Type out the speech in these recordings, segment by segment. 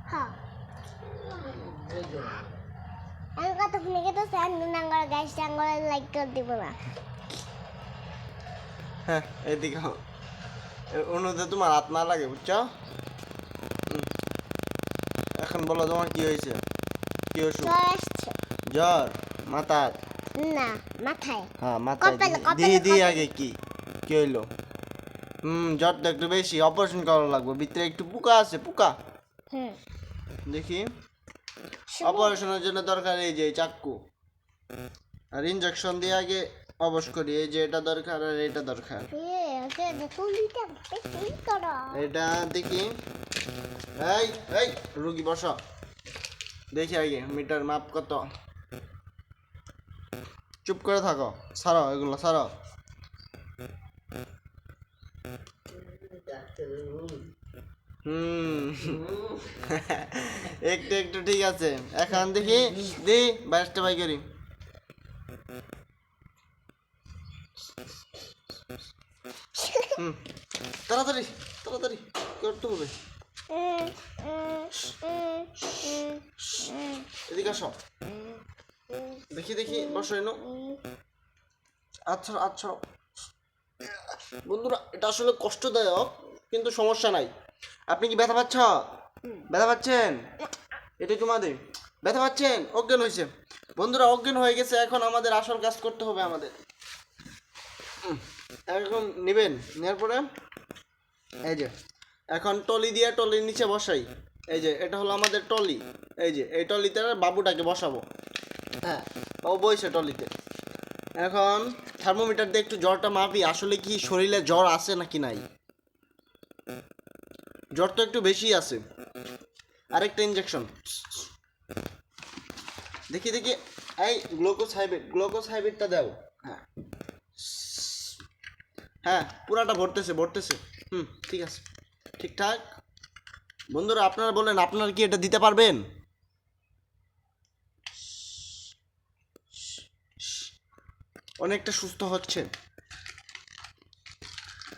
হ্যাঁ আমি কত ফোনে তো স্যার নাঙ্গল গাইস নাঙ্গল লাইক করে দিব না হ্যাঁ এদিকে অনুতে তোমার হাত না লাগে বুঝছো এখন বলো তোমার কি হয়েছে কি অসুখ জ্বর আসছে জ্বর মাথায় না মাথায় হ্যাঁ মাথায় দিয়ে দিয়ে আগে কি কি হইলো জ্বরটা একটু বেশি অপারেশন করা লাগবে ভিতরে একটু পোকা আছে পোকা হুম দেখি অপারেশনের জন্য দরকার এই যে চাক্কু আর ইনজেকশন দিয়ে আগে অবশ করি এই যে এটা দরকার আর এটা দরকার এটা দেখি এই এই রুগী বস দেখি আগে মিটার মাপ কত চুপ করে থাকো সারো এগুলো সারো একটু একটু ঠিক আছে এখন দেখি দি 22টা বাই করি তাড়াতাড়ি তাড়াতাড়ি করতে হবে এদিকে আসো দেখি দেখি বসো এনো আচ্ছা আচ্ছা বন্ধুরা এটা আসলে কষ্টদায়ক কিন্তু সমস্যা নাই আপনি কি ব্যথা পাচ্ছ ব্যথা পাচ্ছেন এটাই তোমাদের ব্যথা পাচ্ছেন অজ্ঞান হয়েছে বন্ধুরা অজ্ঞান হয়ে গেছে এখন আমাদের আসল কাজ করতে হবে আমাদের এখন নেবেন নেওয়ার পরে এই যে এখন টলি দিয়ে টলির নিচে বসাই এই যে এটা হলো আমাদের টলি এই যে এই টলিতে বাবুটাকে বসাবো হ্যাঁ ও বইছে টলিতে এখন থার্মোমিটার দিয়ে একটু জ্বরটা মাপি আসলে কি শরীরে জ্বর আছে নাকি নাই জ্বর তো একটু বেশি আছে আরেকটা ইনজেকশন দেখি দেখি এই গ্লুকোজ হাইব্রিডটা দাও হ্যাঁ হ্যাঁ পুরাটা ভরতেছে ঠিক আছে ঠিকঠাক বন্ধুরা আপনারা বলেন আপনারা কি এটা দিতে পারবেন অনেকটা সুস্থ হচ্ছে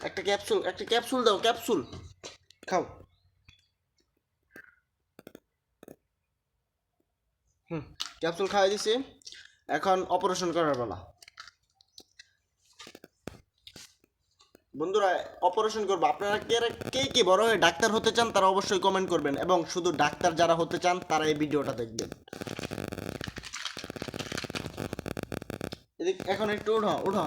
একটা ক্যাপসুল দাও ক্যাপসুল খাও ক্যাপসুল খাওয়াই দিছি এখন অপারেশন করার বেলা বন্ধুরা অপারেশন করবো আপনারা কে কে বড় হয়ে ডাক্তার হতে চান তারা অবশ্যই কমেন্ট করবেন এবং শুধু ডাক্তার যারা হতে চান তারা এই ভিডিওটা দেখবেন এদিকে এখন একটু উঠো